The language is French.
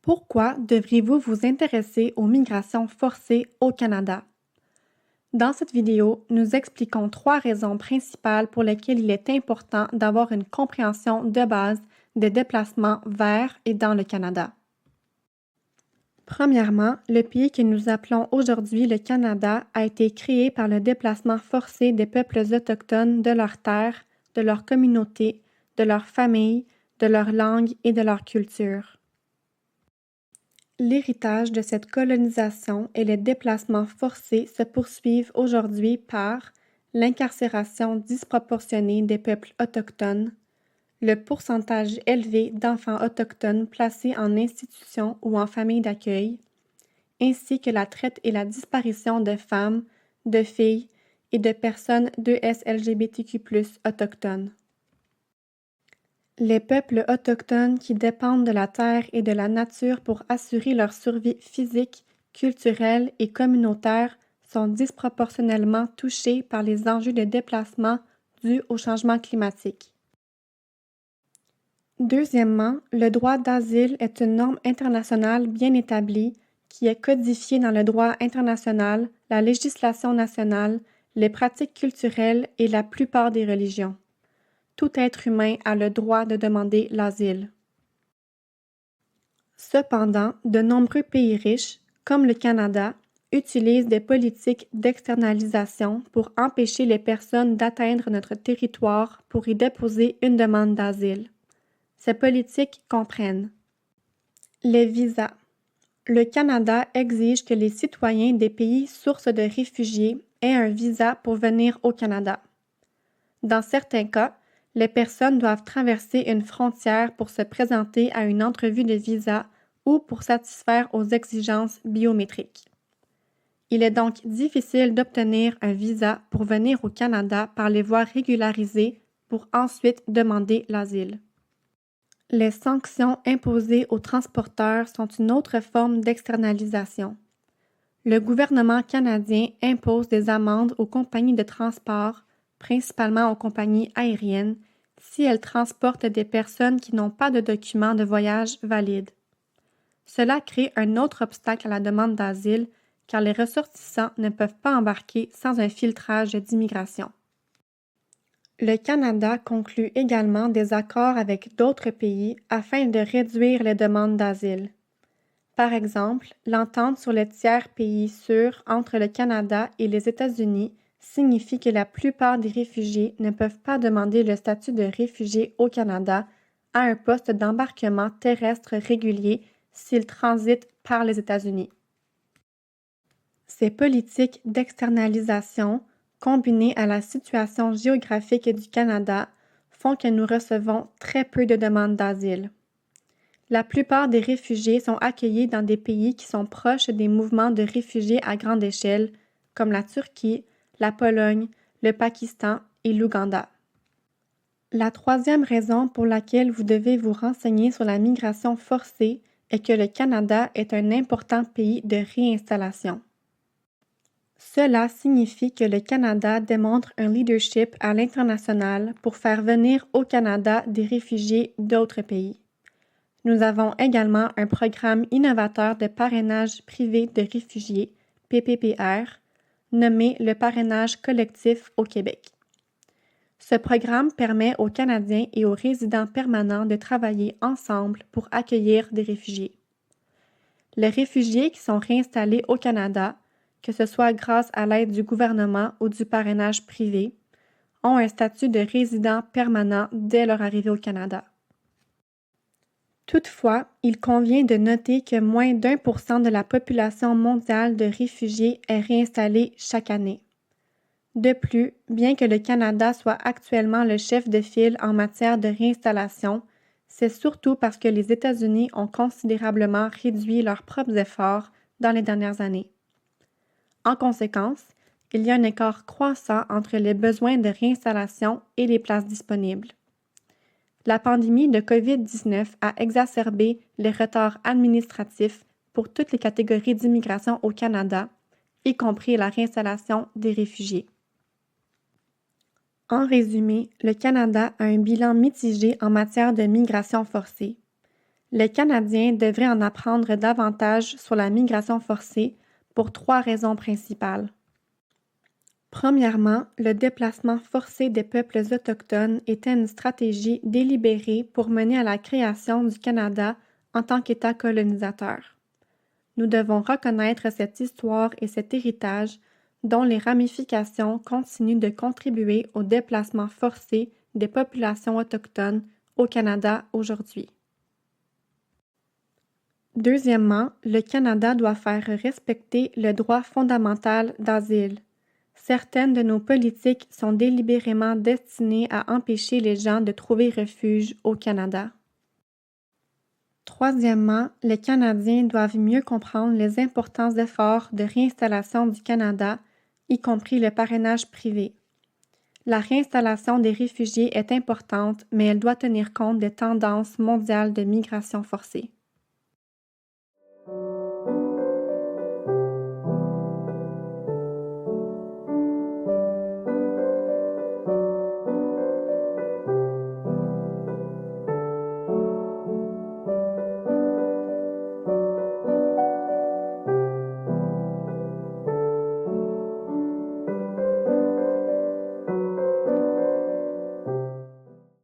Pourquoi devriez-vous vous intéresser aux migrations forcées au Canada? Dans cette vidéo, nous expliquons 3 raisons principales pour lesquelles il est important d'avoir une compréhension de base des déplacements vers et dans le Canada. Premièrement, le pays que nous appelons aujourd'hui le Canada a été créé par le déplacement forcé des peuples autochtones de leurs terres, de leur communauté, de leur famille, de leur langue et de leur culture. L'héritage de cette colonisation et les déplacements forcés se poursuivent aujourd'hui par l'incarcération disproportionnée des peuples autochtones, le pourcentage élevé d'enfants autochtones placés en institutions ou en familles d'accueil, ainsi que la traite et la disparition de femmes, de filles et de personnes d'ES-LGBTQ+ autochtones. Les peuples autochtones qui dépendent de la terre et de la nature pour assurer leur survie physique, culturelle et communautaire sont disproportionnellement touchés par les enjeux de déplacement dus au changement climatique. Deuxièmement, le droit d'asile est une norme internationale bien établie qui est codifiée dans le droit international, la législation nationale, les pratiques culturelles et la plupart des religions. Tout être humain a le droit de demander l'asile. Cependant, de nombreux pays riches, comme le Canada, utilisent des politiques d'externalisation pour empêcher les personnes d'atteindre notre territoire pour y déposer une demande d'asile. Ces politiques comprennent les visas. Le Canada exige que les citoyens des pays sources de réfugiés aient un visa pour venir au Canada. Dans certains cas, les personnes doivent traverser une frontière pour se présenter à une entrevue de visa ou pour satisfaire aux exigences biométriques. Il est donc difficile d'obtenir un visa pour venir au Canada par les voies régularisées pour ensuite demander l'asile. Les sanctions imposées aux transporteurs sont une autre forme d'externalisation. Le gouvernement canadien impose des amendes aux compagnies de transport, principalement aux compagnies aériennes, si elles transportent des personnes qui n'ont pas de documents de voyage valides. Cela crée un autre obstacle à la demande d'asile, car les ressortissants ne peuvent pas embarquer sans un filtrage d'immigration. Le Canada conclut également des accords avec d'autres pays afin de réduire les demandes d'asile. Par exemple, l'entente sur les tiers pays sûrs entre le Canada et les États-Unis signifie que la plupart des réfugiés ne peuvent pas demander le statut de réfugié au Canada à un poste d'embarquement terrestre régulier s'ils transitent par les États-Unis. Ces politiques d'externalisation, combinées à la situation géographique du Canada, font que nous recevons très peu de demandes d'asile. La plupart des réfugiés sont accueillis dans des pays qui sont proches des mouvements de réfugiés à grande échelle, comme la Turquie, la Pologne, le Pakistan et l'Ouganda. La troisième raison pour laquelle vous devez vous renseigner sur la migration forcée est que le Canada est un important pays de réinstallation. Cela signifie que le Canada démontre un leadership à l'international pour faire venir au Canada des réfugiés d'autres pays. Nous avons également un programme innovateur de parrainage privé de réfugiés, PPPR, nommé le parrainage collectif au Québec. Ce programme permet aux Canadiens et aux résidents permanents de travailler ensemble pour accueillir des réfugiés. Les réfugiés qui sont réinstallés au Canada, que ce soit grâce à l'aide du gouvernement ou du parrainage privé, ont un statut de résident permanent dès leur arrivée au Canada. Toutefois, il convient de noter que moins d'1% de la population mondiale de réfugiés est réinstallée chaque année. De plus, bien que le Canada soit actuellement le chef de file en matière de réinstallation, c'est surtout parce que les États-Unis ont considérablement réduit leurs propres efforts dans les dernières années. En conséquence, il y a un écart croissant entre les besoins de réinstallation et les places disponibles. La pandémie de COVID-19 a exacerbé les retards administratifs pour toutes les catégories d'immigration au Canada, y compris la réinstallation des réfugiés. En résumé, le Canada a un bilan mitigé en matière de migration forcée. Les Canadiens devraient en apprendre davantage sur la migration forcée pour 3 raisons principales. Premièrement, le déplacement forcé des peuples autochtones était une stratégie délibérée pour mener à la création du Canada en tant qu'État colonisateur. Nous devons reconnaître cette histoire et cet héritage dont les ramifications continuent de contribuer au déplacement forcé des populations autochtones au Canada aujourd'hui. Deuxièmement, le Canada doit faire respecter le droit fondamental d'asile. Certaines de nos politiques sont délibérément destinées à empêcher les gens de trouver refuge au Canada. Troisièmement, les Canadiens doivent mieux comprendre les importants efforts de réinstallation du Canada, y compris le parrainage privé. La réinstallation des réfugiés est importante, mais elle doit tenir compte des tendances mondiales de migration forcée.